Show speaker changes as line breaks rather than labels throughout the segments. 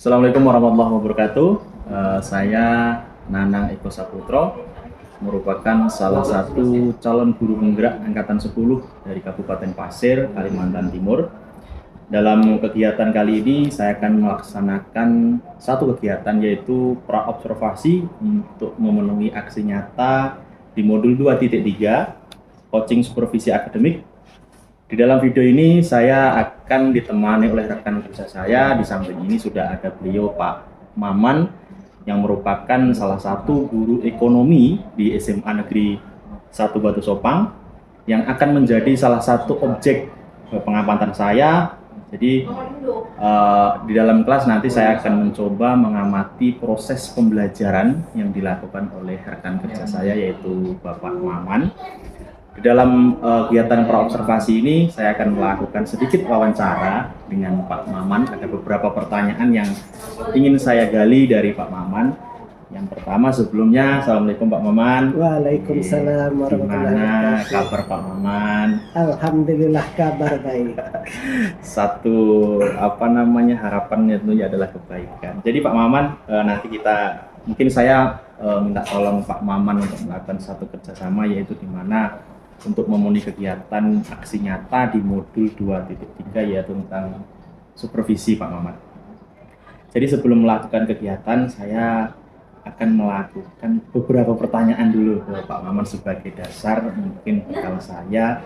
Assalamualaikum warahmatullahi wabarakatuh. Saya Nanang Eko Saputro, merupakan salah satu calon guru penggerak angkatan 10 dari Kabupaten Pasir, Kalimantan Timur. Dalam kegiatan kali ini saya akan melaksanakan satu kegiatan, yaitu pra-observasi untuk memenuhi aksi nyata di modul 2.3 coaching supervisi akademik. Di dalam video ini saya akan ditemani oleh rekan kerja saya. Di samping ini sudah ada beliau, Pak Maman, yang merupakan salah satu guru ekonomi di SMA Negeri 1 Batu Sopang, yang akan menjadi salah satu objek pengamatan saya. Jadi di dalam kelas nanti saya akan mencoba mengamati proses pembelajaran yang dilakukan oleh rekan kerja saya, yaitu Bapak Maman. Di dalam kegiatan praobservasi ini saya akan melakukan sedikit wawancara dengan Pak Maman. Ada beberapa pertanyaan yang ingin saya gali dari Pak Maman. Yang pertama, sebelumnya Assalamualaikum Pak Maman.
Waalaikumsalam warahmatullahi
Gimana
wabarakatuh.
kabar Pak Maman?
Alhamdulillah kabar baik.
Satu harapannya tentunya adalah kebaikan. Jadi Pak Maman, nanti mungkin saya minta tolong Pak Maman untuk melakukan satu kerjasama, yaitu di mana untuk memenuhi kegiatan aksi nyata di modul 2.3, yaitu tentang supervisi, Pak Maman. Jadi sebelum melakukan kegiatan, saya akan melakukan beberapa pertanyaan dulu ke Pak Maman sebagai dasar, mungkin kalau saya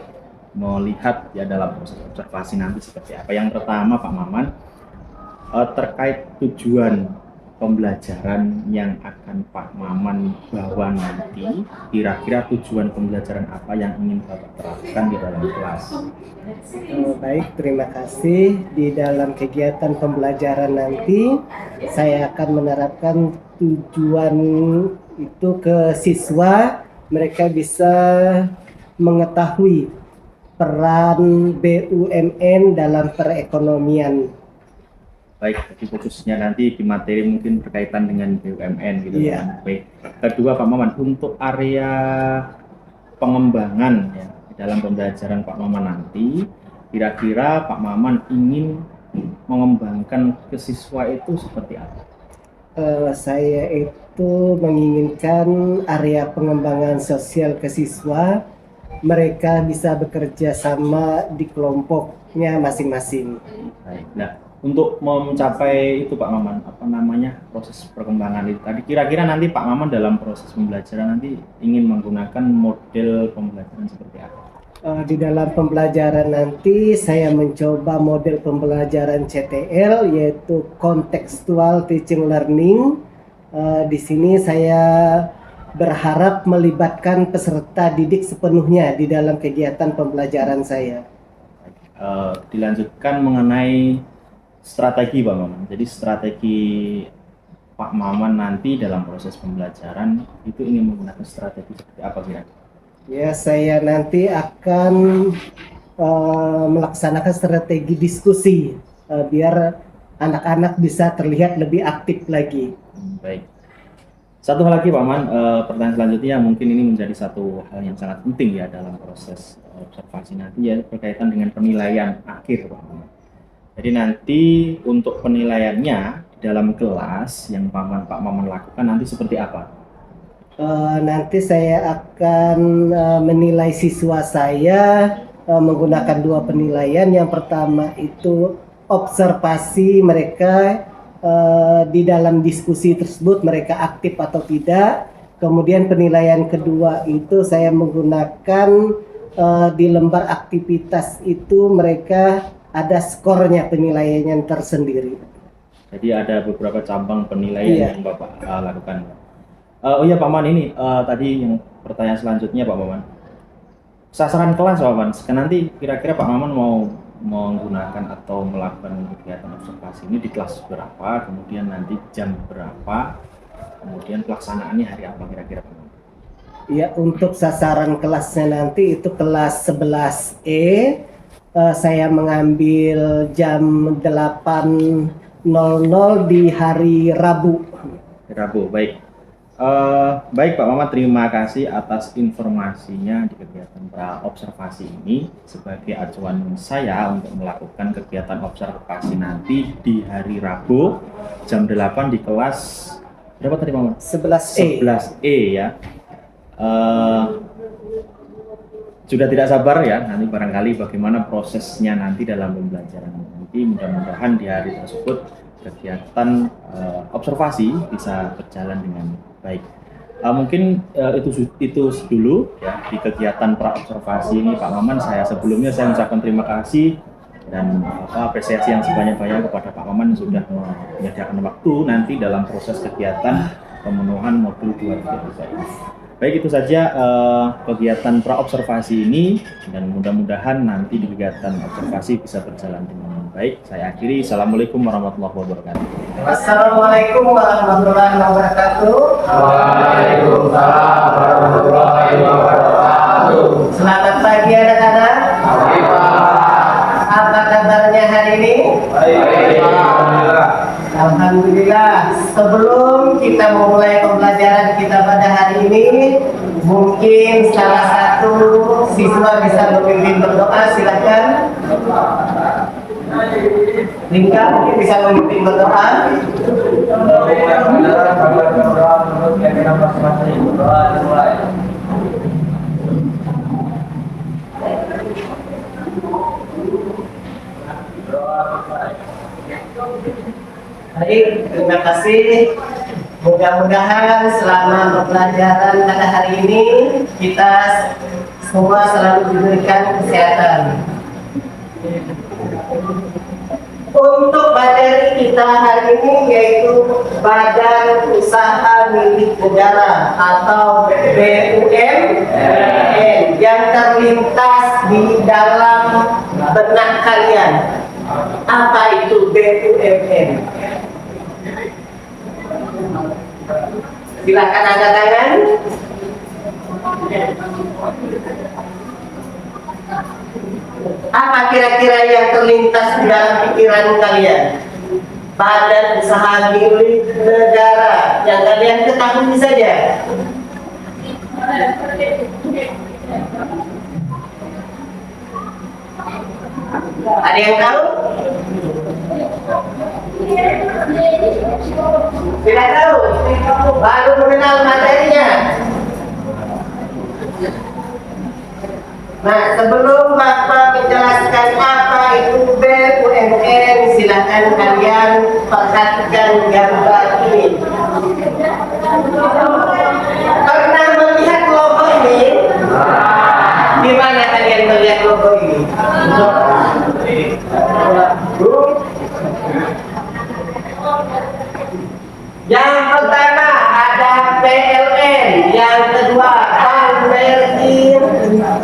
melihat ya dalam proses observasi nanti seperti apa. Yang pertama, Pak Maman, terkait tujuan pembelajaran yang akan Pak Maman bawa nanti, kira-kira tujuan pembelajaran apa yang ingin Bapak terapkan di dalam kelas?
Baik, terima kasih. Di dalam kegiatan pembelajaran nanti, saya akan menerapkan tujuan itu ke siswa. Mereka bisa mengetahui peran BUMN dalam perekonomian.
Baik, jadi fokusnya nanti di materi mungkin berkaitan dengan BUMN gitu.
Iya.
Baik. Kedua, Pak Maman, untuk area pengembangan ya di dalam pembelajaran Pak Maman nanti, kira-kira Pak Maman ingin mengembangkan ke siswa itu seperti apa?
Saya itu menginginkan area pengembangan sosial ke siswa. Mereka bisa bekerja sama di kelompoknya masing-masing.
Baik. Nah, untuk mencapai itu Pak Maman, proses perkembangan itu tadi, kira-kira nanti Pak Maman dalam proses pembelajaran nanti ingin menggunakan model pembelajaran seperti apa?
Di dalam pembelajaran nanti saya mencoba model pembelajaran CTL, yaitu Contextual Teaching Learning. Di sini saya berharap melibatkan peserta didik sepenuhnya di dalam kegiatan pembelajaran saya.
Dilanjutkan mengenai strategi Pak Maman. Jadi strategi Pak Maman nanti dalam proses pembelajaran itu ingin menggunakan strategi seperti apa kira-kira?
Ya, saya nanti akan melaksanakan strategi diskusi biar anak-anak bisa terlihat lebih aktif lagi.
Baik. Satu hal lagi Pak Man, pertanyaan selanjutnya mungkin ini menjadi satu hal yang sangat penting ya dalam proses observasi nanti, ya berkaitan dengan penilaian akhir Pak Man. Jadi nanti untuk penilaiannya di dalam kelas yang Pak Maman lakukan nanti seperti apa?
Nanti saya akan menilai siswa saya menggunakan dua penilaian. Yang pertama itu observasi mereka di dalam diskusi tersebut, mereka aktif atau tidak. Kemudian penilaian kedua itu saya menggunakan di lembar aktivitas itu mereka ada skornya, penilaiannya tersendiri.
Jadi ada beberapa cabang penilaian yang Bapak lakukan. Oh iya Pak Man, ini tadi yang pertanyaan selanjutnya Pak Maman. Sasaran kelas Pak Man, nanti kira-kira Pak Maman mau menggunakan atau melakukan kegiatan observasi ini di kelas berapa, kemudian nanti jam berapa, kemudian pelaksanaannya hari apa kira-kira Pak Maman?
Ya, untuk sasaran kelasnya nanti itu kelas 11E. Saya mengambil jam 8.00 di hari Rabu.
Rabu, baik. Baik Pak Mamat, terima kasih atas informasinya di kegiatan pra-observasi ini sebagai acuan saya untuk melakukan kegiatan observasi nanti di hari Rabu jam 8 di kelas berapa tadi Pak Mamat?
11E.
11E ya. Sudah tidak sabar ya nanti barangkali bagaimana prosesnya nanti dalam pembelajaran nanti, mudah-mudahan di hari tersebut kegiatan observasi bisa berjalan dengan baik. Mungkin itu dulu ya di kegiatan pra observasi ini Pak Maman. Sebelumnya saya mengucapkan terima kasih dan apresiasi yang sebanyak-banyak kepada Pak Maman sudah menyediakan waktu nanti dalam proses kegiatan pemenuhan modul 2 ini. Baik, itu saja kegiatan pra observasi ini dan mudah-mudahan nanti di kegiatan observasi bisa berjalan dengan baik. Saya akhiri. Assalamualaikum warahmatullahi wabarakatuh.
Assalamualaikum warahmatullahi wabarakatuh.
Waalaikumsalam warahmatullahi wabarakatuh.
Selamat pagi anak-anak. Apa kabarnya hari ini?
Baik.
Alhamdulillah. Sebelum kita memulai pembelajaran kita pada hari ini, mungkin salah satu siswa bisa memimpin berdoa. Silakan. Lingkar mungkin bisa memimpin berdoa. Baik, terima kasih. Mudah-mudahan selama pembelajaran pada hari ini kita semua selalu diberikan kesehatan. Untuk materi kita hari ini yaitu Badan Usaha Milik Negara atau BUMN yang terlintas di dalam benak kalian. Apa itu BUMN? Silakan angkat tangan. Apa kira-kira yang terlintas di dalam pikiran kalian? Badan Usaha Milik Negara yang kalian ketahui saja. Ada yang tahu? Tidak tahu. Baru mengenal materinya. Nah, sebelum Bapak menjelaskan apa itu BUMN, silakan kalian perhatikan gambar ini. Pernah melihat logo ini? Di mana kalian melihat logo ini? Yang pertama ada PLN, yang kedua Bank BRI,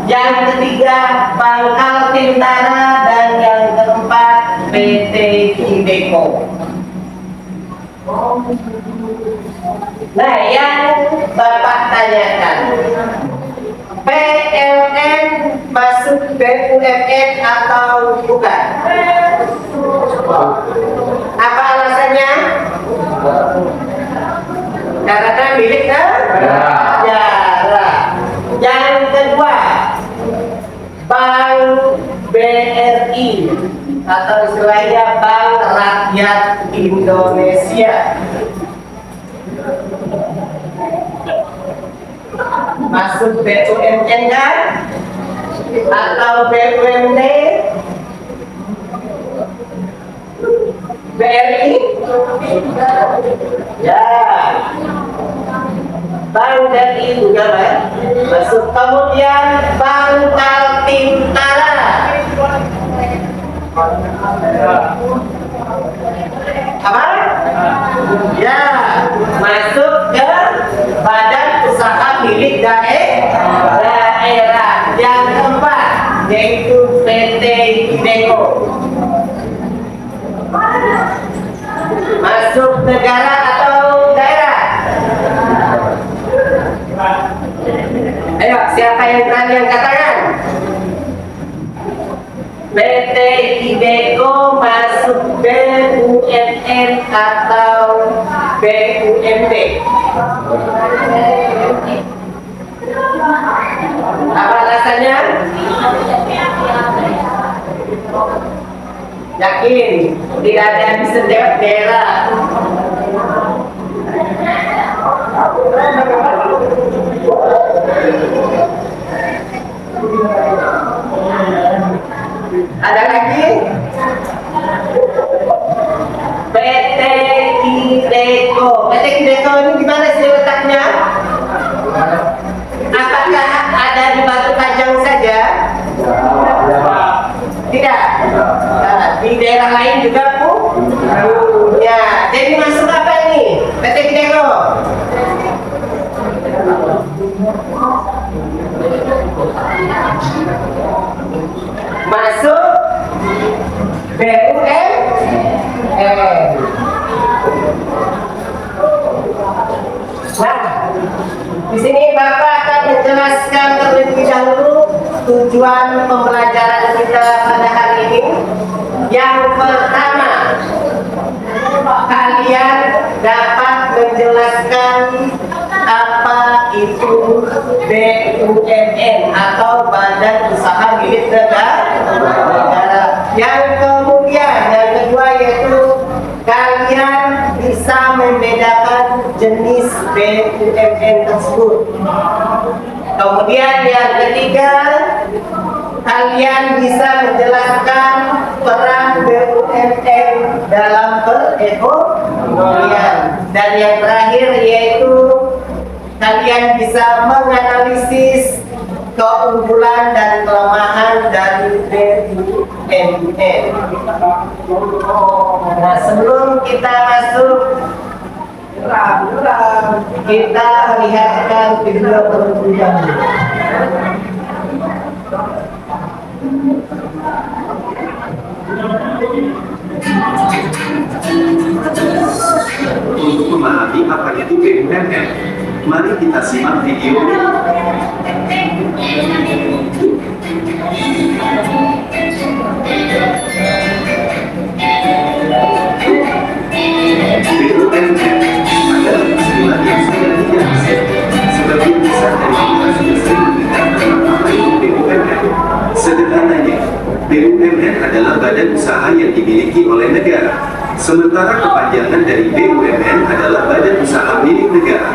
yang ketiga Bank Kaltintara, dan yang keempat PT Ibeco. Nah, yang Bapak tanyakan, PLN masuk BUMN atau bukan? Apa alasannya? Karena milik negara. Yang kedua, Bank BRI atau istilahnya Bank Rakyat Indonesia. Masuk BUMN kan? Atau BUMD? BRI? Ya. Bank BRI juga Pak. Masuk. Kemudian Bank Kaltintara. Apa? Ya, masuk ke Badan Usaha Milik Daerah. Yang keempat yaitu PT Ibeco. Masuk negara atau daerah? Ayo, siapa yang berani angkat tangan? PT Ibeco masuk BUMN atau BUMD. Apa alasannya? Yakin tidak ada yang bisa jawab daerah. Ada lagi? PT Kideko. PT Kideko ini di mana sih letaknya? Apakah ada di Batu Kajang saja? Tidak. Nah, di daerah lain juga punya. Jadi masuk apa ini? PT Kideko. Masuk BUMN. Nah, di sini Bapak akan menjelaskan terlebih dahulu tujuan pembelajaran kita pada hari ini. Yang pertama, kalian dapat menjelaskan apa itu BUMN atau Badan Usaha Milik Negara. Yang kemudian, yang kedua yaitu kalian bisa membedakan jenis BUMN tersebut. Kemudian yang ketiga, kalian bisa menjelaskan peran BUMN dalam perekonomian. Dan yang terakhir yaitu kalian bisa menganalisis keunggulan dan kelemahan dari BUMN. Nah, sebelum kita masuk, kita lihatkan video terlebih dahulu.
Untuk memahami apa itu BUMN, mari kita simak video ini. BUMN adalah istilah yang sudah tidak asing. Sebagian besar dari kita sudah sering mendengar tentang apa itu BUMN. Sederhananya, BUMN adalah badan usaha yang dimiliki oleh negara. Sementara kepanjangan dari BUMN adalah Badan Usaha Milik Negara.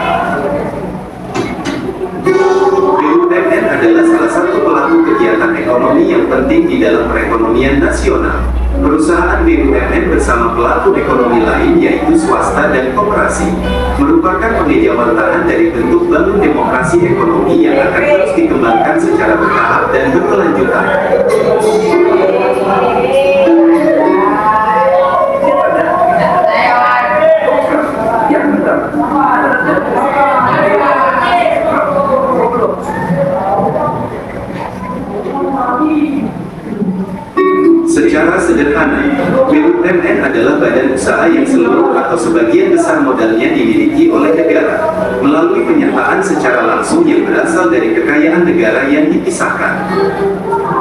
BUMN adalah salah satu pelaku kegiatan ekonomi yang penting di dalam perekonomian nasional. Perusahaan BUMN bersama pelaku ekonomi lain yaitu swasta dan koperasi merupakan pengejawantahan dari bentuk bangun demokrasi ekonomi yang akan terus dikembangkan secara bertahap dan berkelanjutan. Secara sederhana, BUMN adalah badan usaha yang seluruh atau sebagian besar modalnya dimiliki oleh negara, melalui penyertaan secara langsung yang berasal dari kekayaan negara yang dipisahkan.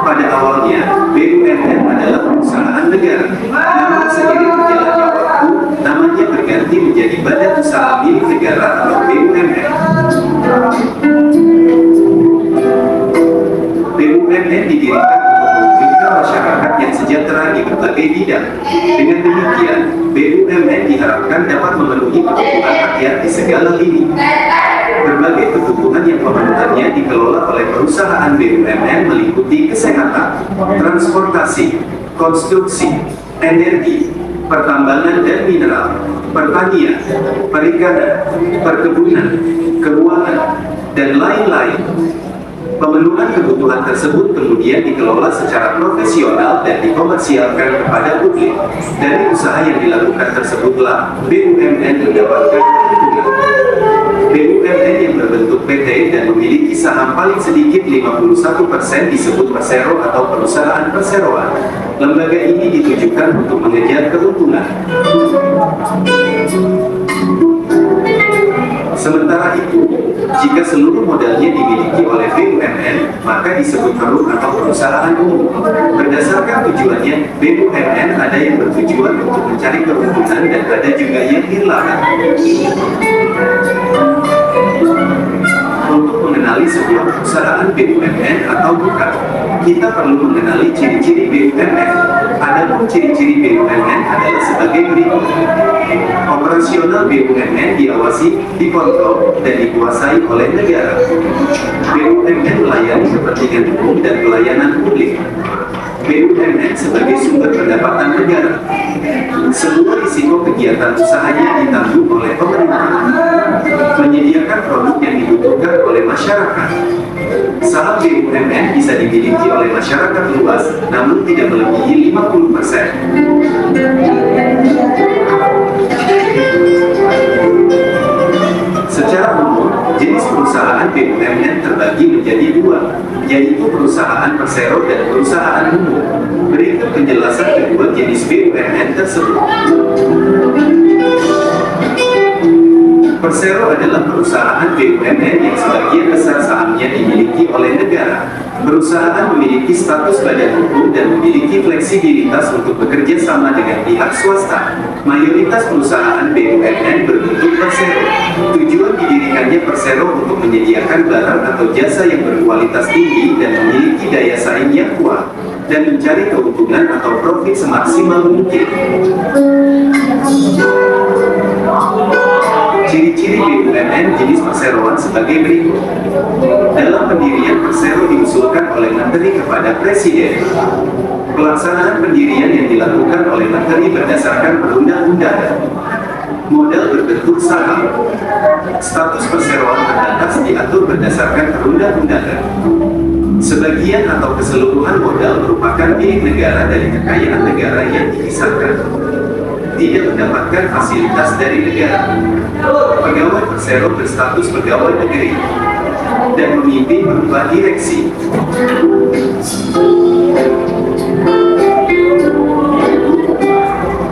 Pada awalnya, BUMN adalah perusahaan negara, namun seiring berjalannya waktu, namanya berganti menjadi Badan Usaha Milik Negara atau BUMN. BUMN didirikan masyarakat yang sejahtera di berbagai bidang. Dengan demikian, BUMN diharapkan dapat memenuhi kebutuhan rakyat di segala lini. Berbagai kebutuhan yang pemenuhannya dikelola oleh perusahaan BUMN meliputi kesehatan, transportasi, konstruksi, energi, pertambangan dan mineral, pertanian, perikanan, perkebunan, keuangan, dan lain-lain. Pemenuhan kebutuhan tersebut kemudian dikelola secara profesional dan dikomersialkan kepada publik. Dari usaha yang dilakukan tersebutlah BUMN mendapatkan keuntungan. BUMN yang berbentuk PT dan memiliki saham paling sedikit 51% disebut persero atau perusahaan perseroan. Lembaga ini ditujukan untuk mengejar keuntungan. Sementara itu, jika seluruh modalnya dimiliki oleh BUMN, maka disebut perum atau perusahaan umum. Berdasarkan tujuannya, BUMN ada yang bertujuan untuk mencari keuntungan dan ada juga yang dilarang. Untuk mengenali sebuah perusahaan BUMN atau bukan, kita perlu mengenali ciri-ciri BUMN. Adapun ciri-ciri BUMN adalah sebagai berikut. Operasional BUMN diawasi, dikontrol, dan dikuasai oleh negara. BUMN melayani kepentingan umum dan pelayanan publik. BUMN sebagai sumber pendapatan negara. Semua risiko kegiatan usahanya ditanggung oleh pemerintah. Menyediakan produk yang dibutuhkan oleh masyarakat. Saham BUMN bisa dimiliki oleh masyarakat luas, namun tidak melebihi 50%. Secara umum, jenis perusahaan BUMN terbagi menjadi dua, yaitu perusahaan persero dan perusahaan umum. Berikut penjelasan kedua jenis BUMN tersebut. Persero adalah perusahaan BUMN yang sebagian besar sahamnya dimiliki oleh negara. Perusahaan memiliki status badan hukum dan memiliki fleksibilitas untuk bekerja sama dengan pihak swasta. Mayoritas perusahaan BUMN berbentuk persero. Tujuan didirikannya persero untuk menyediakan barang atau jasa yang berkualitas tinggi dan memiliki daya saing yang kuat, dan mencari keuntungan atau profit semaksimal mungkin. Ciri-ciri BUMN jenis perseroan sebagai berikut. Dalam pendirian persero diusulkan oleh Menteri kepada Presiden. Pelaksanaan pendirian yang dilakukan oleh Menteri berdasarkan perundang-undangan. Modal berbentuk saham. Status perseroan terbatas diatur berdasarkan perundang-undangan. Sebagian atau keseluruhan modal merupakan milik negara dari kekayaan negara yang dipisahkan. Tidak mendapatkan fasilitas dari negara. Pegawai persero berstatus pegawai negeri dan memimpin berupa direksi.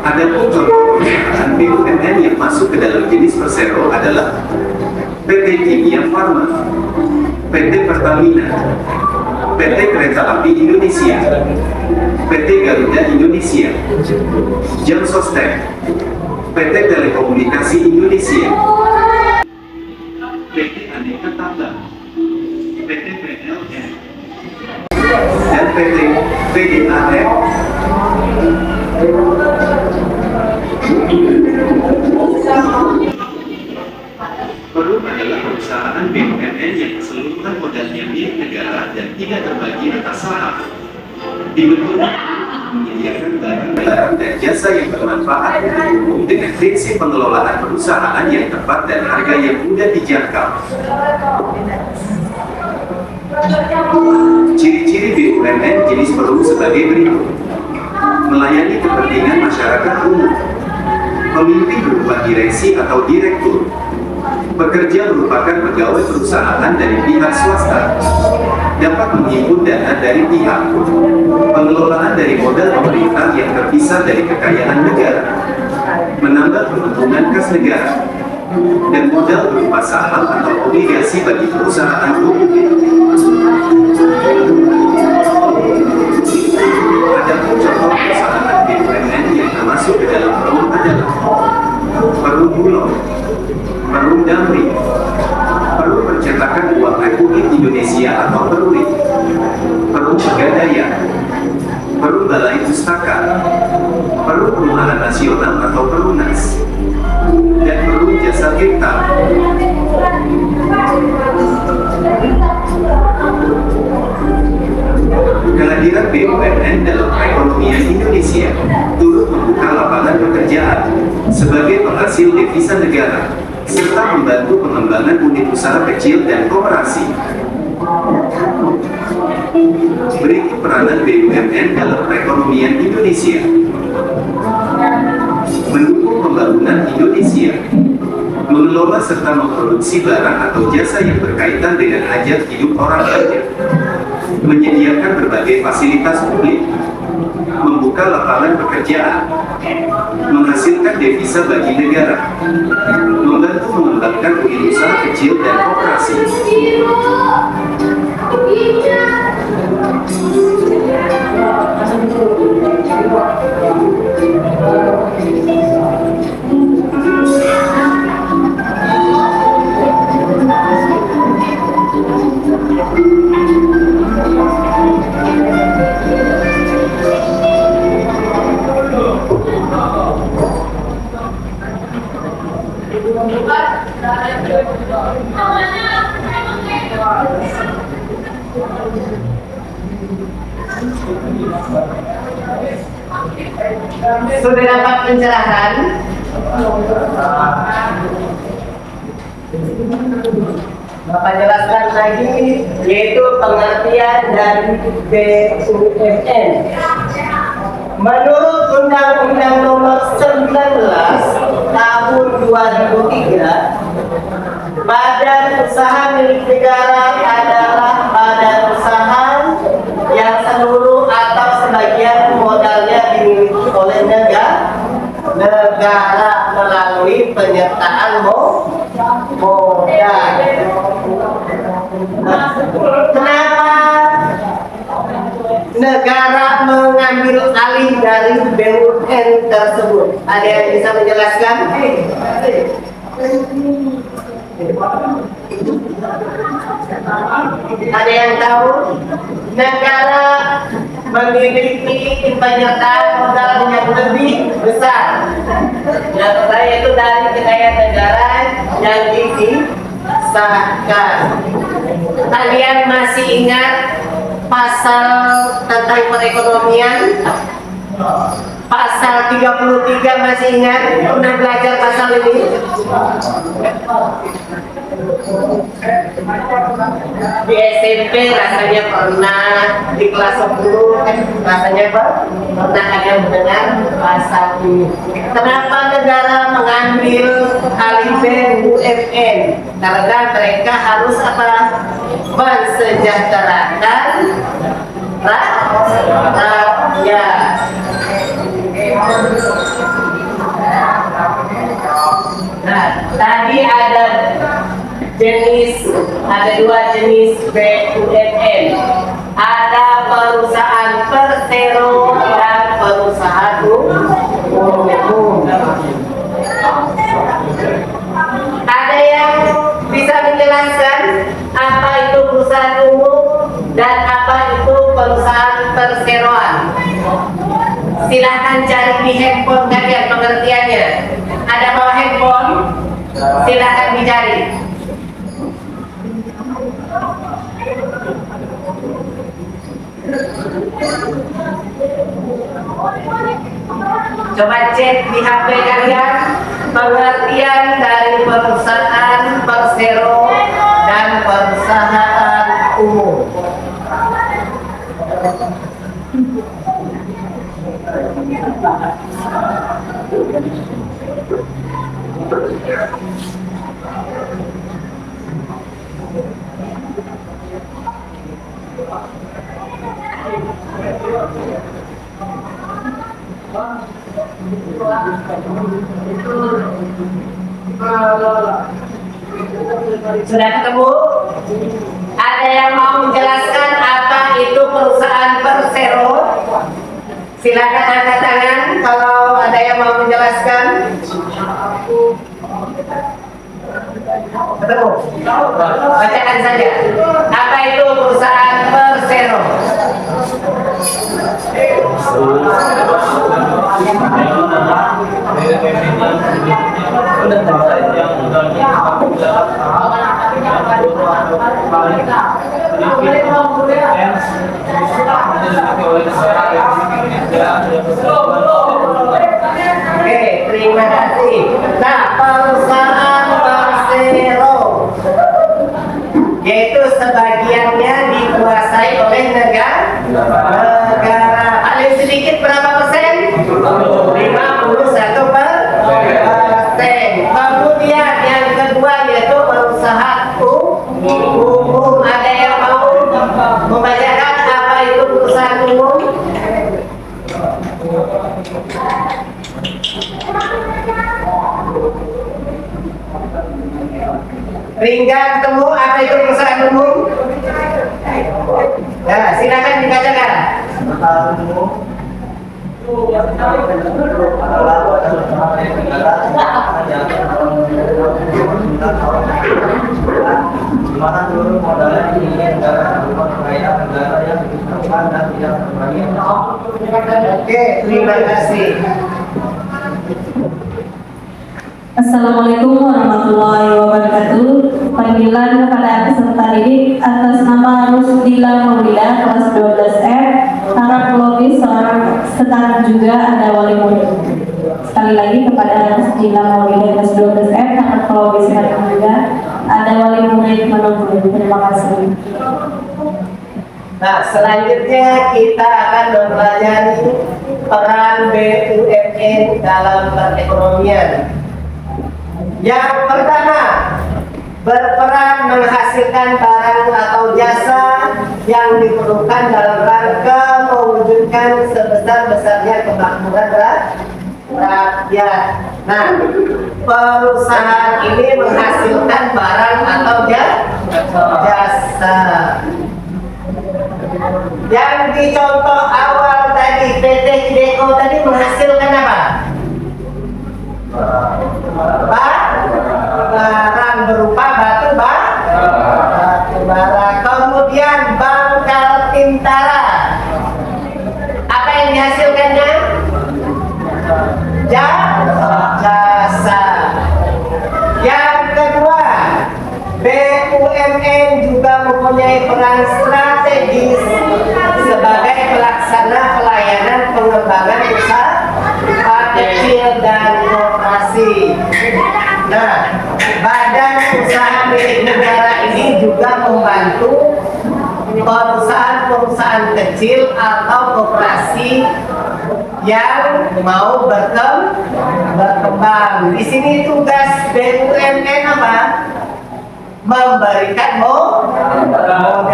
Adapun contoh perusahaan BUMN yang masuk ke dalam jenis persero adalah PT Kimia Farma, PT Pertamina, PT Kereta Api Indonesia, PT Garuda Indonesia, Jam Sostek, PT Telekomunikasi Indonesia, PT Aneka Tambang, PT PLN, dan PT PDAM. Perum adalah perusahaan BUMN yang keseluruhan modalnya milik negara dan tidak terbagi atas saham. Dibentuk menyediakan barang dan jasa yang bermanfaat untuk umum dengan prinsip pengelolaan perusahaan yang tepat dan harga yang mudah dijangkau. Ciri-ciri BUMN jenis perum sebagai berikut. Melayani kepentingan masyarakat umum. Pemimpin berupa direksi atau direktur. Pekerja merupakan pegawai perusahaan dari pihak swasta. Dapat menghimpun dana dari pihak. Pengelolaan dari modal pemerintah yang terpisah dari kekayaan negara. Menambah keuntungan kas negara. Dan modal berupa saham atau obligasi bagi perusahaan umum. Adapun contoh perusahaan BUMN yang termasuk ke dalam perum adalah Perum Bulog, Perum Damri, Perum Percetakan Uang Republik Indonesia atau Peruri, Perum Pegadaian, Perum Balai Pustaka, Perum Perumahan Nasional atau Perunas, dan Perum Jasa Tirta. Kehadiran BUMN dalam perekonomian Indonesia turut membuka lapangan pekerjaan sebagai penghasil devisa negara, serta membantu pengembangan unit usaha kecil dan koperasi. Berikut peranan BUMN dalam perekonomian Indonesia. Mendukung pembangunan Indonesia. Mengelola serta memproduksi barang atau jasa yang berkaitan dengan hajat hidup orang banyak. Menyediakan berbagai fasilitas publik. Membuka membuka lapangan pekerjaan, menghasilkan devisa bagi negara, membantu mengembangkan unit usaha kecil dan koperasi.
Sudah dapat pencerahan? Bapak jelaskan lagi, yaitu pengertian dari BUMN. Menurut Undang-Undang Nomor 19 Tahun 2003, badan usaha milik negara adalah badan usaha yang seluruh atau sebagian modalnya dimiliki oleh negara melalui penyertaan modal. Kenapa negara mengambil alih dari BUMN tersebut? Ada yang bisa menjelaskan? Ada yang tahu? Negara memiliki penyertaan modal yang lebih besar. Yang pertama itu dari kekayaan negara yang disahkan. Kalian masih ingat pasal tentang perekonomian? Pasal 33 masih ingat? Pernah belajar pasal ini? Di SMP rasanya pernah, di kelas 10 rasanya pernah ada mendengar pasal ini. Kenapa negara mengambil alih BUMN? Karena mereka harus apa? Mensejahterakan rakyat. Nah, tadi ada dua jenis BUMN. Ada perusahaan persero dan perusahaan umum. Ada yang bisa menjelaskan apa itu perusahaan umum dan apa itu perusahaan perseroan? Silahkan cari di handphone kalian pengertiannya. Ada bawa handphone? Silahkan dicari. Coba cek di HP kalian pengertian dari perusahaan persero dan perusahaan umum. Sudah ketemu? Ada yang mau menjelaskan apa itu perusahaan persero? Silakan angkat tangan kalau ada yang mau menjelaskan. Ketemu? Bacakan saja. Apa itu perusahaan persero? Oke, terima kasih. Nah, perusahaan persero yaitu sebagiannya dikuasai oleh negara. Paling sedikit berapa persen? 51%. Kemudian yang kedua yaitu perusahaan umum. Ada yang mau membacakan apa itu perusahaan umum? Ringga ketemu apa itu perusahaan umum? Ya, silakan dibacakan.
Dimana seluruh modalnya diinginkan negara berupa kekayaan negara yang diusahakan dan tidak terbagi.
Oke, terima kasih.
Assalamualaikum warahmatullahi wabarakatuh. Panggilan kepada peserta didik atas nama Rusdila Maulida kelas 12R, harap lobis seorang setara juga ada wali murid. Sekali lagi kepada Rusdila Maulida kelas 12R, harap lobis seorang juga ada wali murid menunggu. Terima kasih.
Nah, selanjutnya kita akan mempelajari peran BUMN dalam perekonomian. Yang pertama, berperan menghasilkan barang atau jasa yang diperlukan dalam rangka mewujudkan sebesar-besarnya kemakmuran rakyat. Nah, perusahaan ini menghasilkan barang atau jasa. Yang di contoh awal tadi, PT Hideko tadi menghasilkan apa? Barang berupa batu bara. Kemudian Bangkal Tintara, apa yang dihasilkannya? Jasa. Yang kedua, BUMN juga mempunyai peran strategis sebagai pelaksana pelayanan pengembangan usaha kecil dan koperasi. Nah, badan usaha milik negara ini juga membantu perusahaan-perusahaan kecil atau koperasi yang mau berkembang. Di sini tugas BUMN apa? Memberikan modal.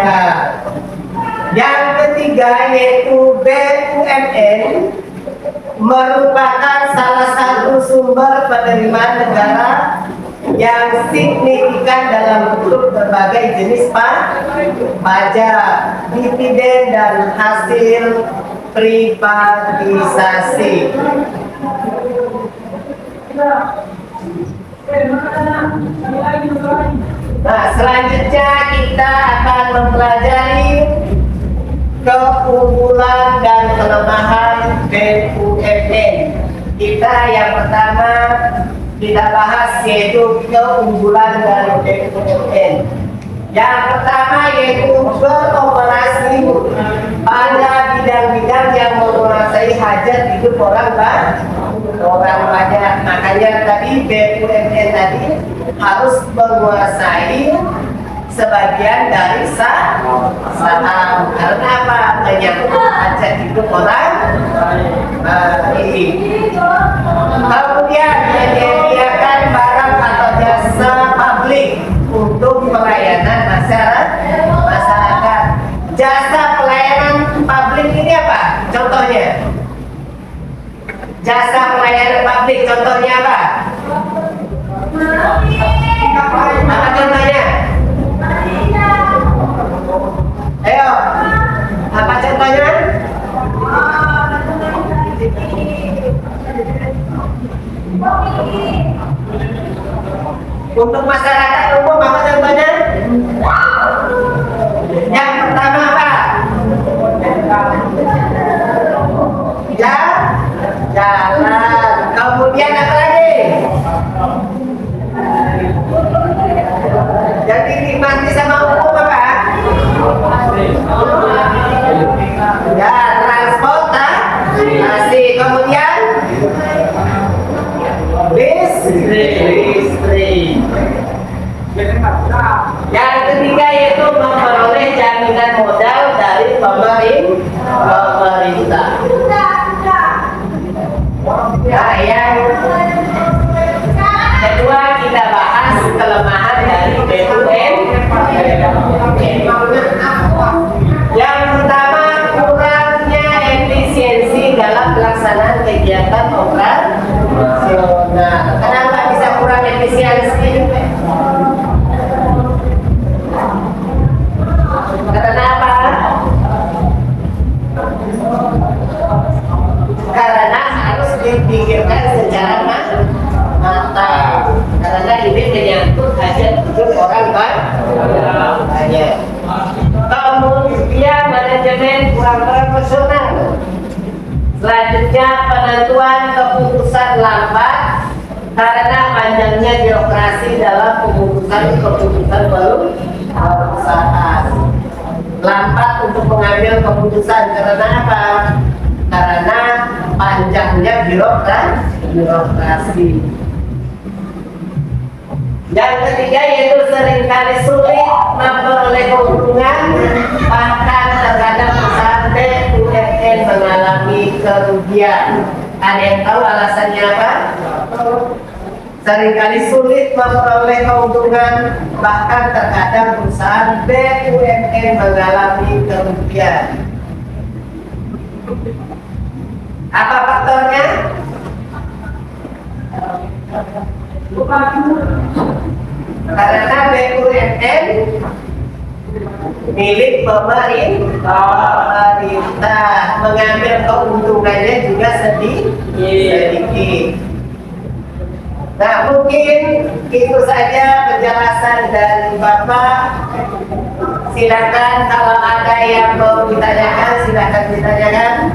Yang ketiga yaitu BUMN merupakan salah satu sumber penerimaan negara yang signifikan dalam bentuk berbagai jenis pajak, dividen, dan hasil privatisasi. Nah, selanjutnya kita akan mempelajari keunggulan dan kelemahan BUMN. Kita yang pertama kita bahas yaitu keunggulan dari BUMN. Yang pertama yaitu beroperasi pada bidang-bidang yang menguasai hajat hidup orang banyak. Makanya tadi BUMN tadi harus menguasai sebagian dari saham. Karena apa? Menyangkut hajat hidup orang ini. Kemudian menyediakan barang atau jasa publik untuk pelayanan masyarakat. Jasa pelayanan publik ini apa? Contohnya? Jasa pelayanan publik contohnya apa? Apa contohnya? Ayo, apa contohnya? Untuk masyarakat umum apa contohnya? Yang pertama apa? Jalan. Kemudian apa lagi? Yang dinikmati sama umum apa? Ya, transportasi. Kemudian listrik. Yang ketiga yaitu memperoleh jaminan modal dari pemerintah. Nah, yang kedua kita bahas kelemahan dari BUMN. Yang pertama kurangnya efisiensi dalam
efisiensi. Karena apa? Karena harus dipikirkan secara matang. Karena ini menyangkut hajat hidup orang banyak. Kemudian manajemen kurang profesional. Selanjutnya penentuan keputusan lambat karena panjangnya birokrasi dalam keputusan perusahaan. Lambat untuk mengambil keputusan karena apa? Karena panjangnya birokrasi. Yang ketiga yaitu seringkali sulit memperoleh keuntungan, bahkan terkadang perusahaan BUMN mengalami kerugian. Ada yang tahu alasannya apa? Seringkali sulit memperoleh keuntungan, bahkan terkadang perusahaan BUMN mengalami kerugian. Apa faktornya? Karena BUMN milik pemerintah, mengambil keuntungannya juga sedikit. Nah, mungkin itu saja penjelasan dari Bapak. Silakan kalau ada yang mau ditanyakan, silakan ditanyakan.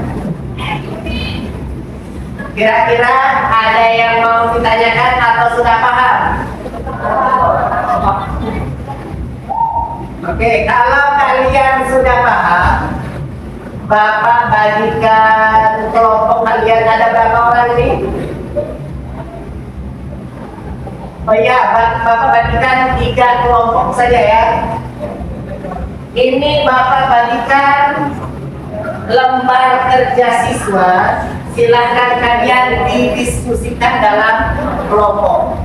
Kira-kira ada yang mau ditanyakan atau sudah paham? Oke, kalau kalian sudah paham, Bapak bagikan kelompok kalian ada berapa orang ini? Oh iya, Bapak bagikan 3 kelompok saja ya. Ini Bapak bagikan lembar kerja siswa. Silahkan kalian didiskusikan dalam kelompok.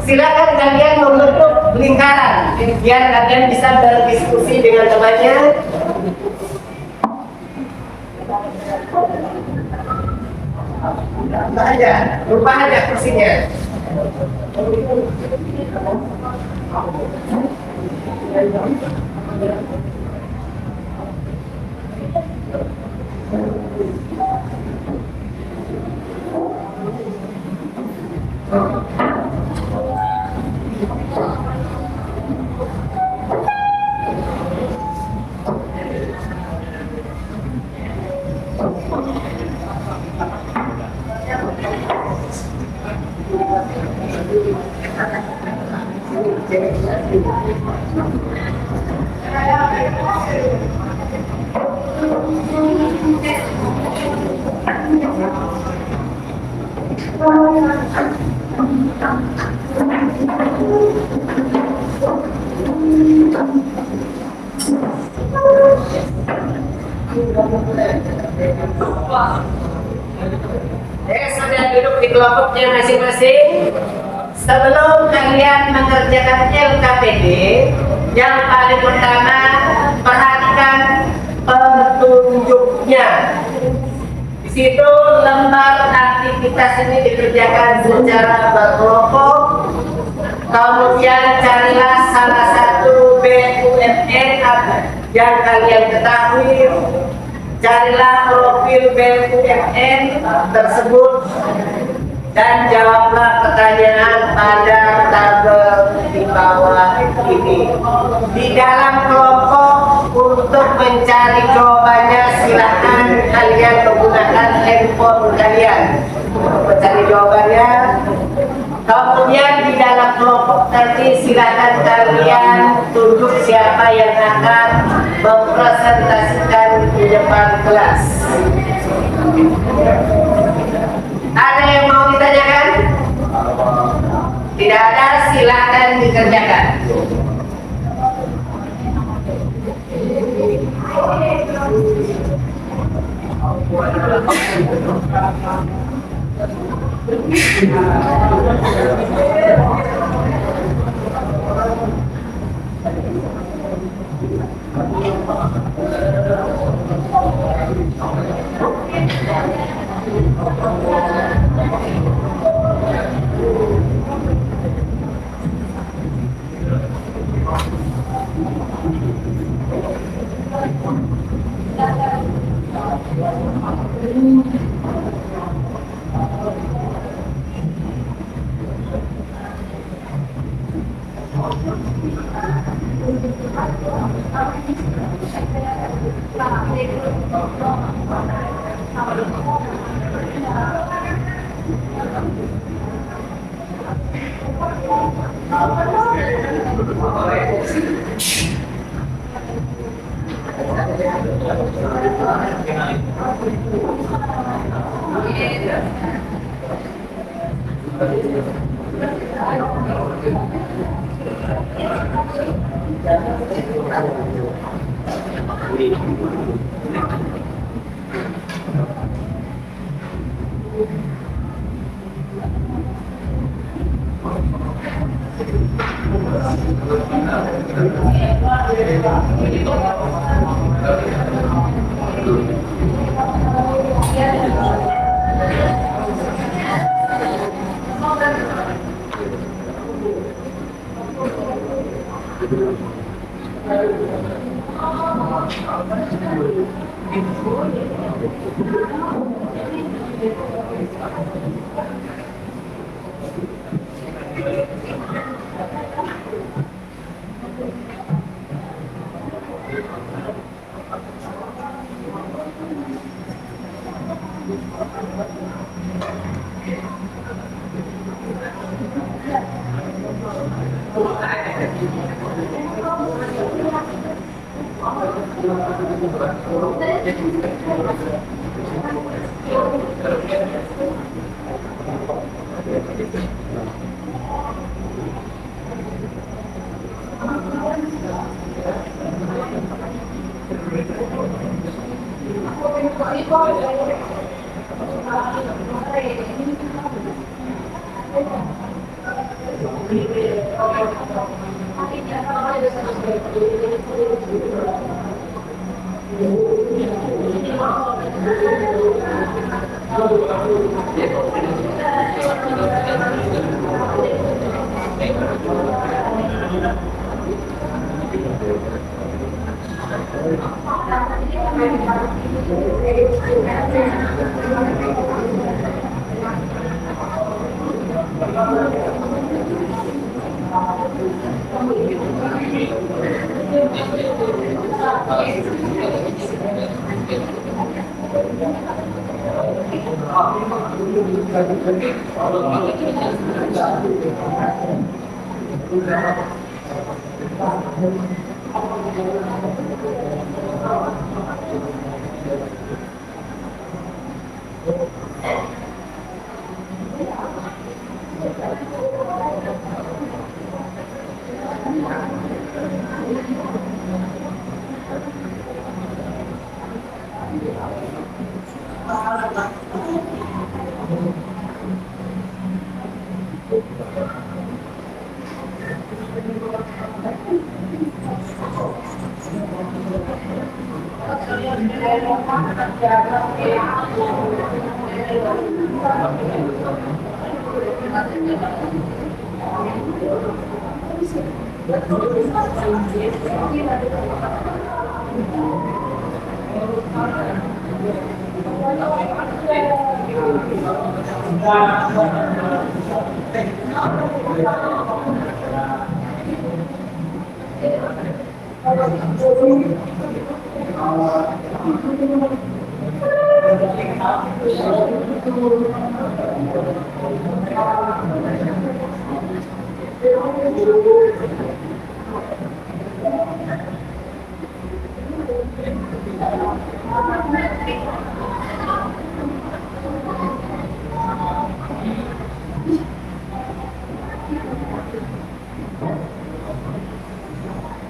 Silakan kalian membentuk lingkaran biar kalian bisa berdiskusi dengan temannya. Lupa aja kursinya. Sudah duduk di kelompoknya masing-masing. Sebelum kalian mengerjakan LKPD, yang paling pertama perhatikan petunjuknya. Di situ lembar aktivitas ini dikerjakan secara berkelompok. Kemudian carilah salah satu BUMN yang kalian ketahui. Carilah profil BUMN tersebut dan jawablah pertanyaan pada tabel di bawah ini. Di dalam kelompok untuk mencari jawabannya silakan kalian menggunakan handphone kalian untuk mencari jawabannya. Kemudian di dalam kelompok nanti silakan kalian tunjuk siapa yang akan mempresentasikan di depan kelas. Ada yang mau ditanyakan? Tidak ada, silakan dikerjakan.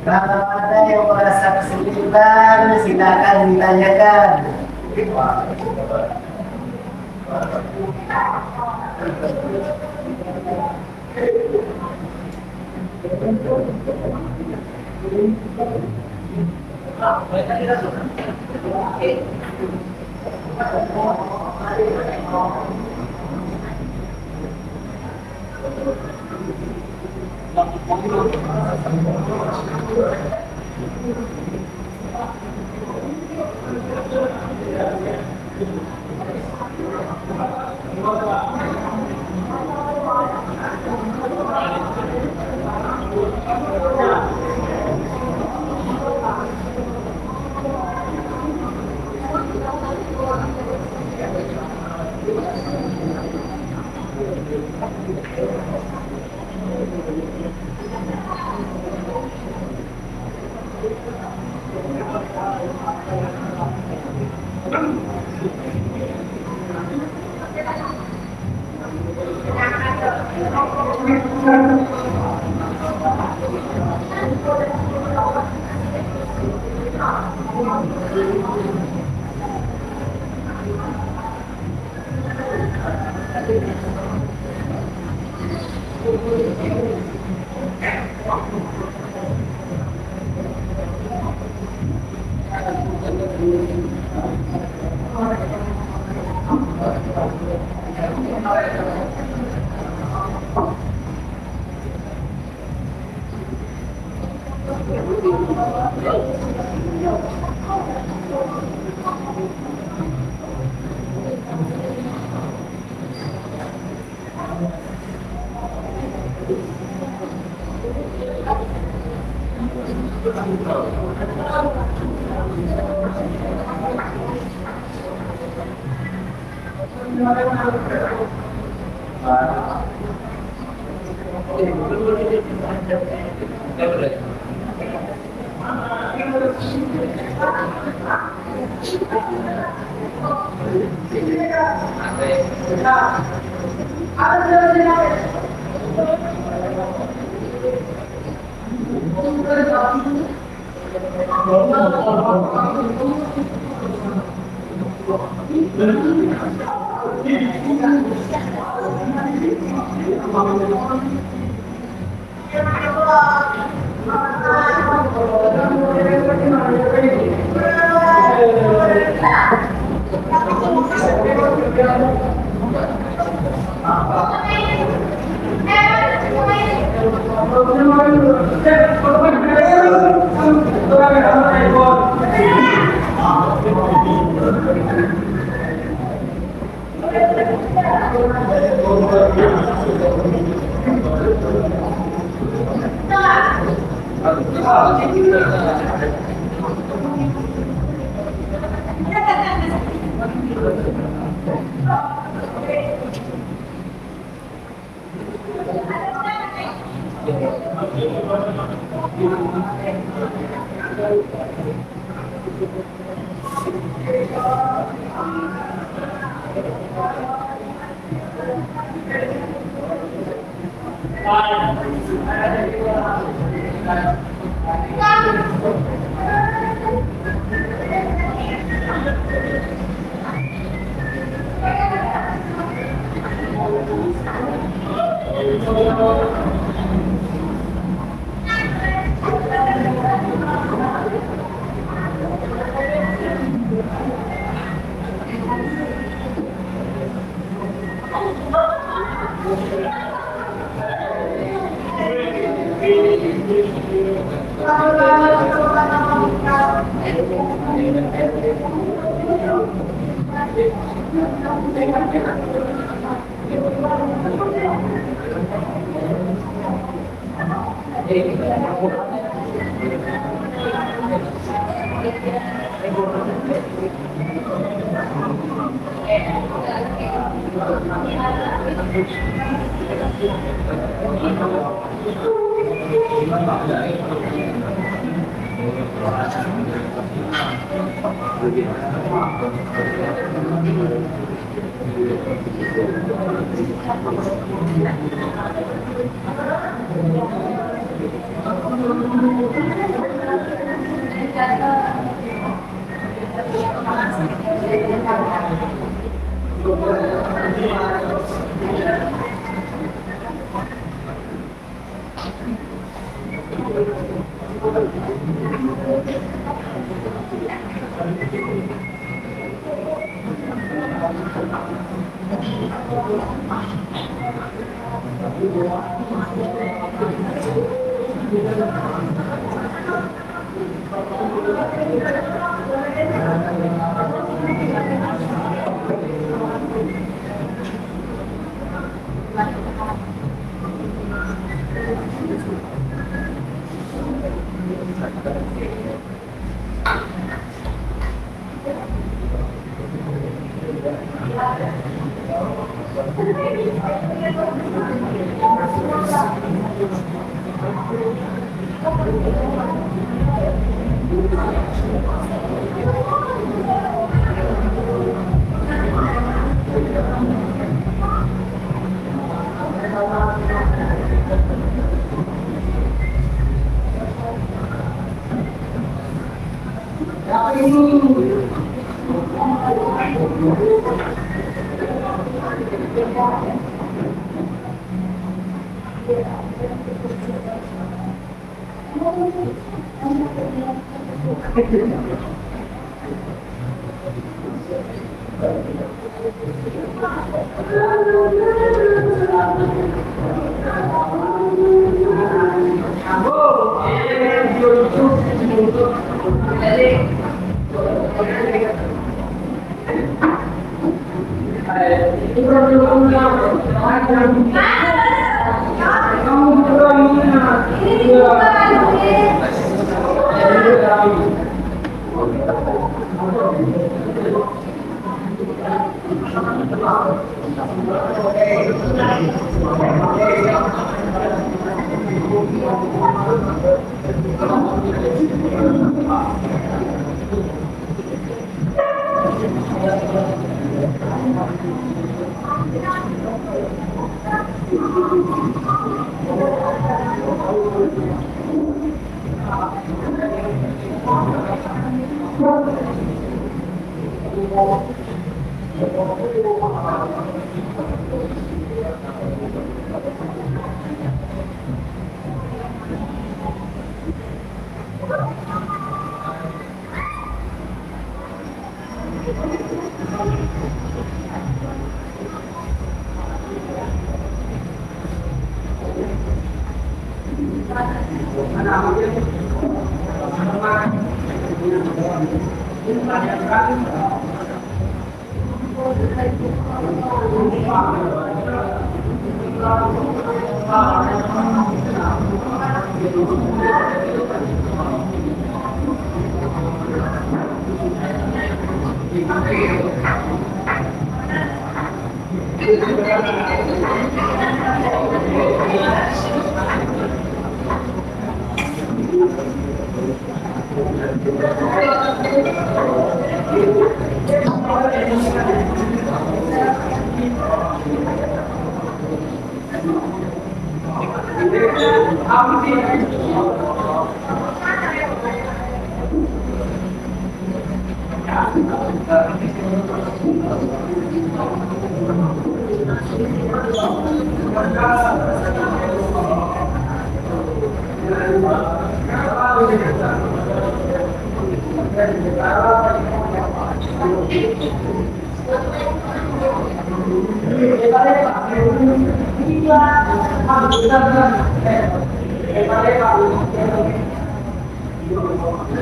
Kalau ada yang merasa kesulitan, silakan ditanyakan.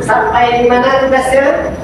Sampai di mana tugasnya?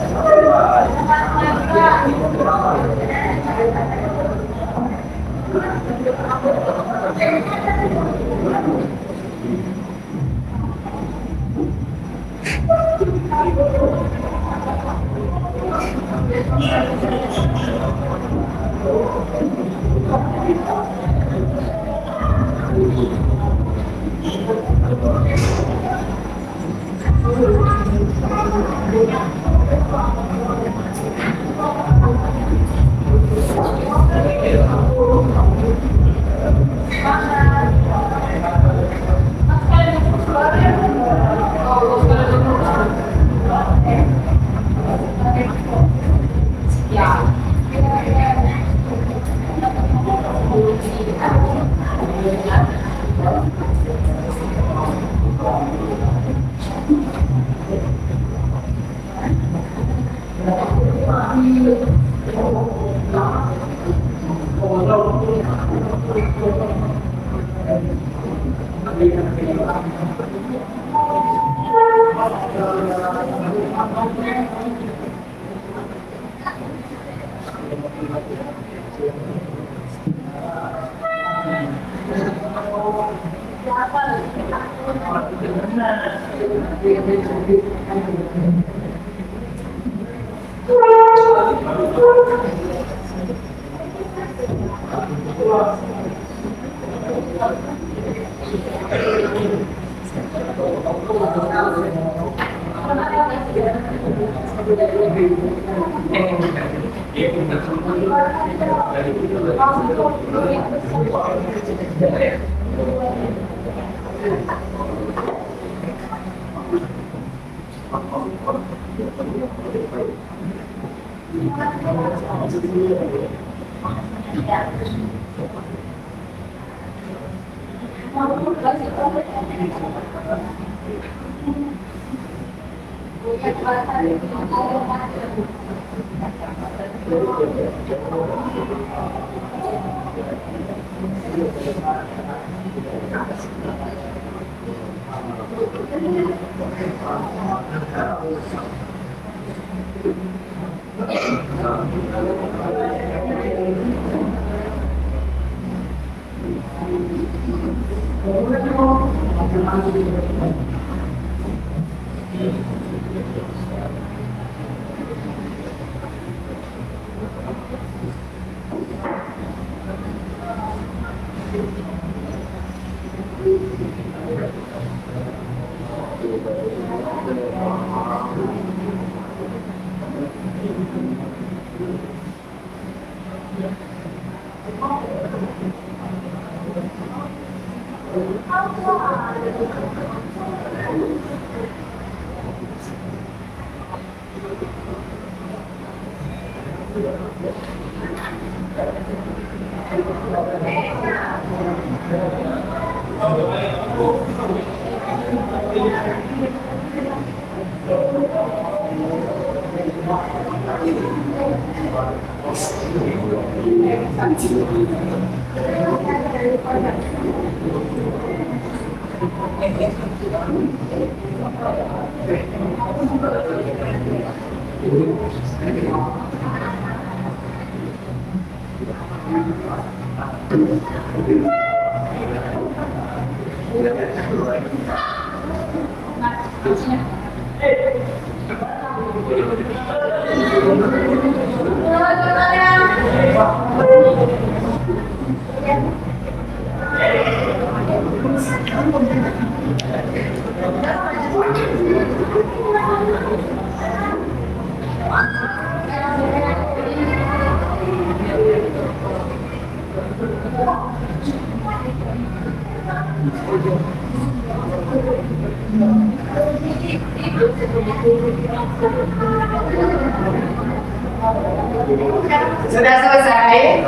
Sudah selesai?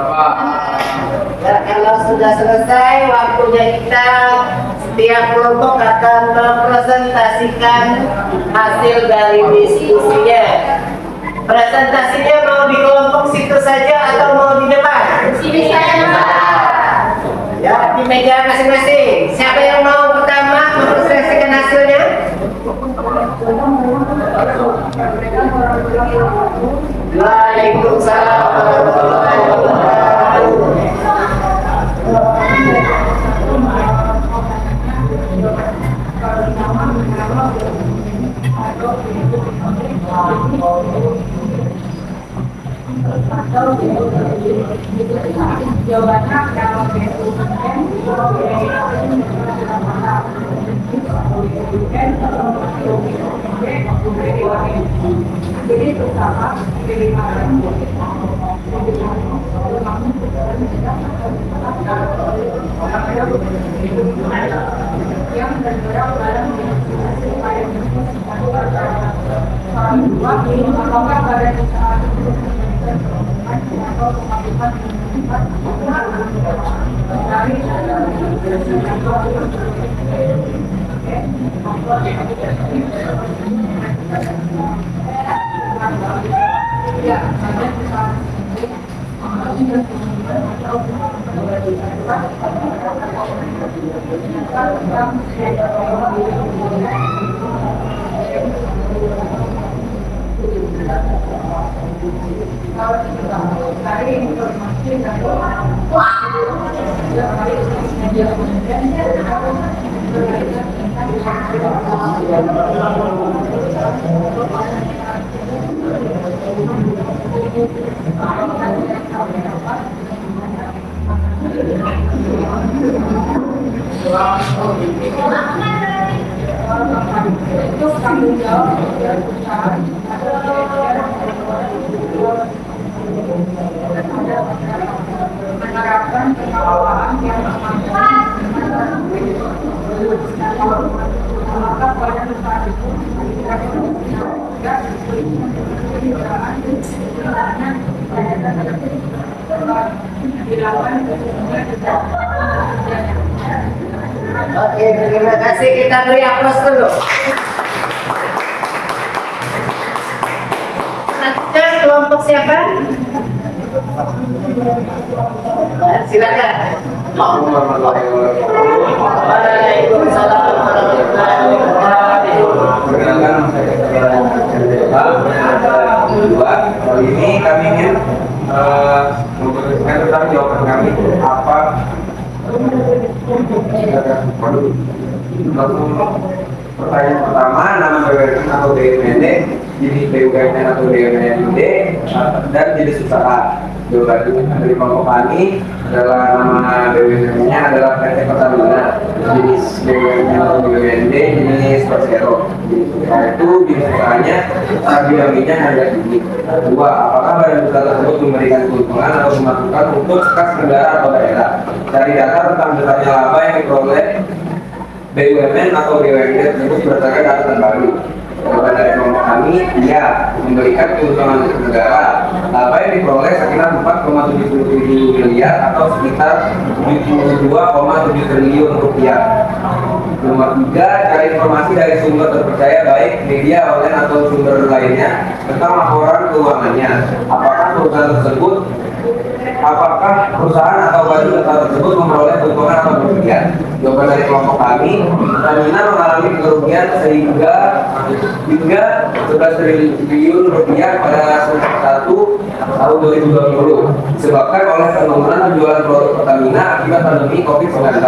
Ya, kalau sudah selesai, waktunya kita setiap kelompok akan mempresentasikan hasil dari diskusinya. Presentasinya mau di kelompok situ saja atau mau di depan? Sini saja. Ya, di meja masing-masing. Siapa yang mau pertama mempresentasikan hasilnya? Waalaikumsalam warahmatullahi wabarakatuh.
Jadi terutama yang bergerak dalam apakah pada saat ya, Itu tanggung jawab dari perusahaan. Menerapkan pengelolaan yang aman. Maka pada saat itu
Oke, terima kasih. Kita beri aplaus dulu. Selanjutnya kelompok siapa? Silakan. Waalaikumsalam warahmatullahi wabarakatuh.
Perkenalkan, saya kedua. Kali ini kami ingin memperhatikan tentang jawaban kami apa pertanyaan pertama, nama BUMN atau BUMD, jenis BUMN atau BUMD, dan jenis usaha. Jawaban dari kelompok kami adalah nama BUMN-nya adalah PT Pertamina, jenis BUMN atau BUMD, jenis Persero. Jenis usaha itu jenis usahanya bidangnya harga tinggi. Dua, apakah badan usaha tersebut memberikan keuntungan atau pemasukan untuk kas negara atau daerah? Dari data tentang besarnya laba yang diperoleh BUMN atau BUMD tersebut berdasarkan data terbaru. Jawaban dari kelompok kami, iya, memberikan keuntungan untuk negara. Laba yang diperoleh sekitar 4,77 miliar atau sekitar 72,7 triliun rupiah. Nomor 3, cari informasi dari sumber terpercaya baik media online atau sumber lainnya tentang laporan keuangannya. Apakah perusahaan atau badan usaha tersebut memperoleh keuntungan atau kerugian? Jawaban dari kelompok kami, Pertamina mengalami kerugian hingga 11 triliun rupiah pada semester 1 tahun 2020 disebabkan oleh penurunan penjualan produk Pertamina akibat pandemi COVID-19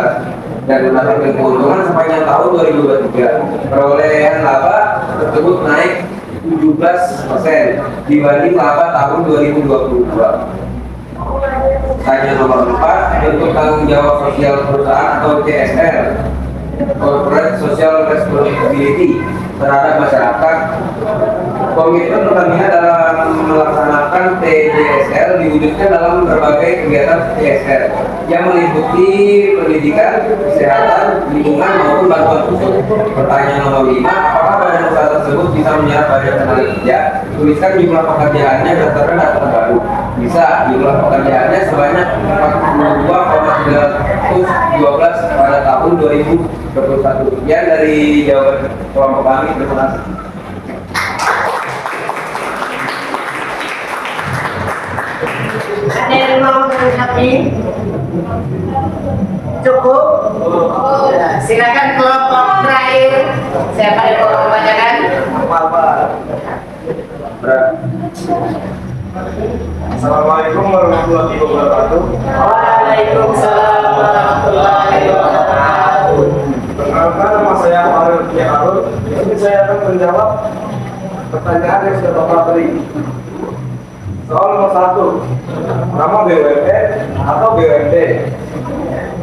dan mendapatkan keuntungan sepanjang tahun 2023. Perolehan laba tersebut naik 17% dibanding laba tahun 2022. Tanya nomor 4, bentuk tanggung jawab sosial perusahaan atau CSR, Corporate Social Responsibility, terhadap masyarakat. Komitmen Pertamina dalam melaksanakan TJSR diwujudkan dalam berbagai kegiatan CSR yang meliputi pendidikan, kesehatan, lingkungan maupun bantuan khusus. Pertanyaan nomor 5, apakah badan usaha tersebut bisa menyerap badan tenaga kerja? Tuliskan jumlah pekerjaannya berdasarkan data terbaru. Bisa, jumlah pekerjaannya sebanyak 42,312 pada tahun 2021. Sekian dari jawaban kelompok kami. Terima kasih.
Ada yang mau menanggapi? Cukup? Ya, silakan kelompok terakhir. Siapa yang mau membacakan?
Assalamualaikum warahmatullahi wabarakatuh.
Waalaikumsalam warahmatullahi wabarakatuh.
Perkenalkan, nama saya Arul Kiarul. Ini saya akan menjawab pertanyaan yang sudah Bapak beri. Soal nomor 1, nama BUMN atau BUMD.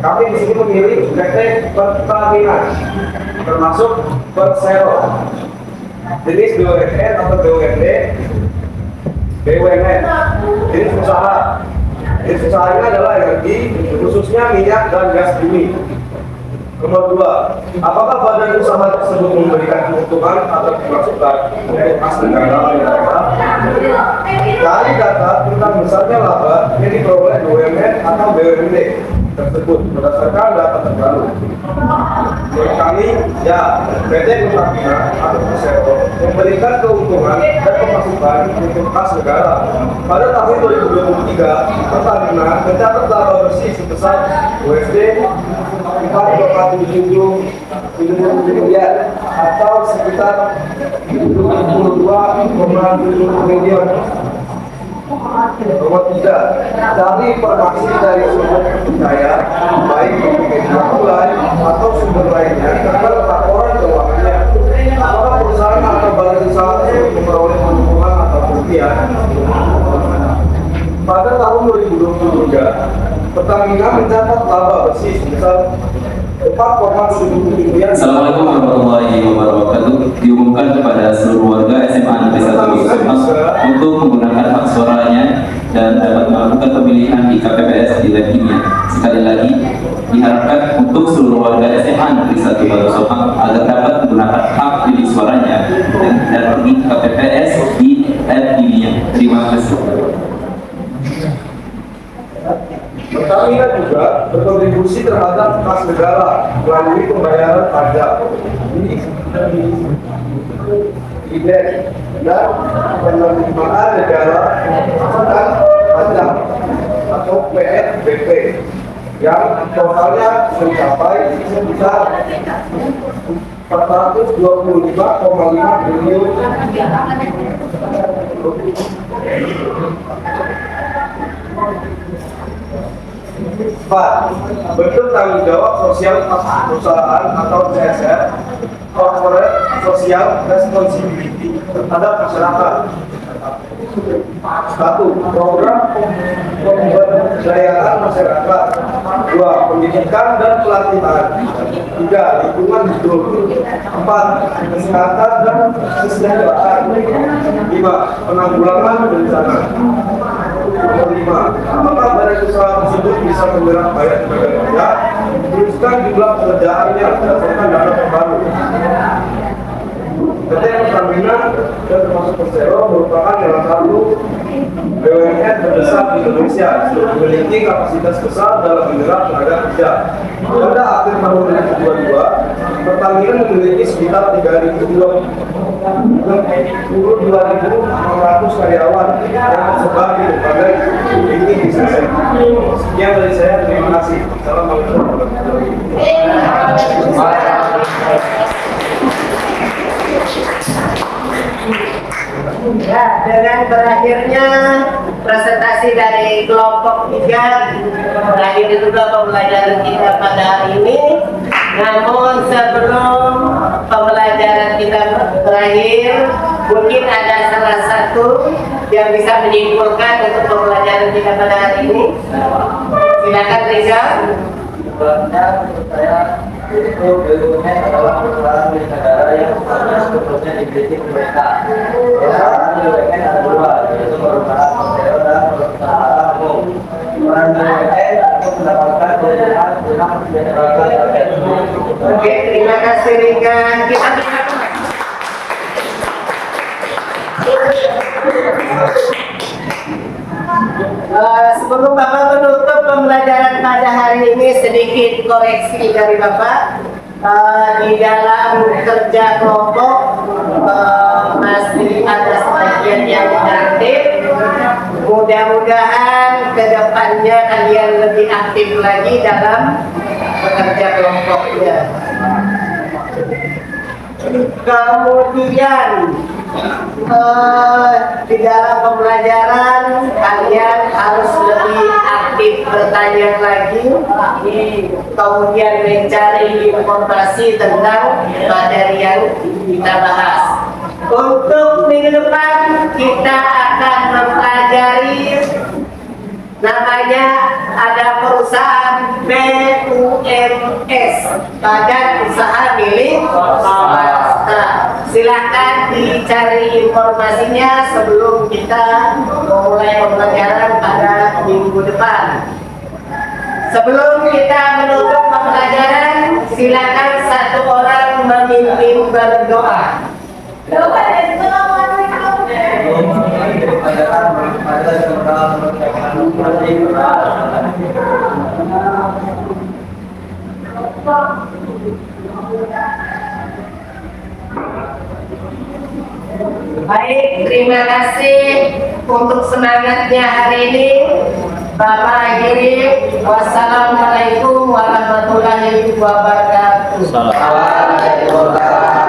Kami di sini memilih PT Pertamina, termasuk Persero. Jenis BUMN atau BUMD, BUMN, jenis usaha. Jenis usahanya adalah energi, khususnya minyak dan gas bumi. Nomor 2, apakah badan usaha tersebut memberikan keuntungan atau pemasukan untuk kas negara dan daerah? Dari data tentang besarnya laba yang diperoleh BUMN atau BUMD tersebut berdasarkan data terbaru. Menurut kami, ya, PT Pertamina atau Persero memberikan keuntungan dan pemasukan untuk kas negara. Pada tahun 2023, Pertamina mencatat laba bersih sebesar USD 4,7 miliar atau sekitar 22,7 miliar. Nomor 3, dari informasi dari sumber terpercaya, baik media online atau sumber lainnya, tentang laporan keuangannya. Apakah perusahaan atau badan usaha tersebut memperoleh keuntungan atau kerugian? Pada tahun 2023, Pertamina mencatat laba bersih sebesar 4,7 miliar.
Assalamualaikum warahmatullahi wabarakatuh. Diumumkan kepada seluruh warga SMA Negeri 1 Subang untuk menggunakan hak suaranya dan dapat melakukan pemilihan di KPPS di lab kimia. Sekali lagi, diharapkan untuk seluruh warga SMA Negeri 1 Batu Subang agar dapat menggunakan hak pilih suaranya dan pergi ke KPPS di lab kimia. Terima kasih.
Pertamina juga berkontribusi terhadap kas negara melalui pembayaran pajak, dividen, dan penerimaan negara dan pajak atau PNBP yang totalnya mencapai sebesar 425,5 triliun. Bentuk tanggung jawab sosial perusahaan atau CSR, corporate social responsibility terhadap masyarakat. 1. Program pemberdayaan masyarakat. 2. Pendidikan dan pelatihan. 3. Lingkungan hidup. 4. Kesehatan dan kesejahteraan. 5. Penanggulangan bencana. Nomor 5. Apakah badan usaha tersebut bisa menyerap banyak tenaga kerja? Teruskan jumlah pekerjaannya berdasarkan data terbaru. PT Pertamina dan termasuk Persero merupakan salah satu BUMN terbesar di Indonesia, memiliki kapasitas besar dalam menyerap tenaga kerja. Pada akhir tahun 2022, Pertamina memiliki sekitar 32.600 karyawan yang tersebar di berbagai lini bisnis. Sekian dari saya, terima kasih. Assalamualaikum warahmatullahi wabarakatuh.
Ya, dengan berakhirnya presentasi dari kelompok 3, berakhir juga pembelajaran kita pada hari ini. Namun sebelum pembelajaran kita berakhir, mungkin ada salah satu yang bisa menyimpulkan untuk pembelajaran kita pada hari ini. Silakan Reza.
Itu BUMN adalah perusahaan milik negara yang sepenuhnya dimiliki pemerintah. Perusahaan BUMN ada dua, yaitu perusahaan Persero dan perusahaan umum. Peran BUMN untuk mendapatkan keuntungan guna mensejahterakan rakyat.
Oke, terima kasih Rika. Kita sebelum Bapak menutup pembelajaran pada hari ini, sedikit koreksi dari Bapak. Di dalam kerja kelompok masih ada sebagian yang inaktif. Mudah-mudahan kedepannya kalian lebih aktif lagi dalam bekerja kelompoknya. Kemudian di dalam pembelajaran kalian harus lebih aktif bertanya lagi, kemudian mencari informasi tentang materi yang kita bahas. Untuk minggu depan kita akan mempelajari namanya ada perusahaan BUMS, Badan Usaha Milik Swasta. Silakan dicari informasinya sebelum kita memulai pembelajaran pada minggu depan. Sebelum kita menutup pembelajaran, silakan satu orang memimpin berdoa. Baik, terima kasih untuk semangatnya hari ini. Bapak akhiri, wassalamualaikum warahmatullahi wabarakatuh.
Salam.
Waalaikumsalam.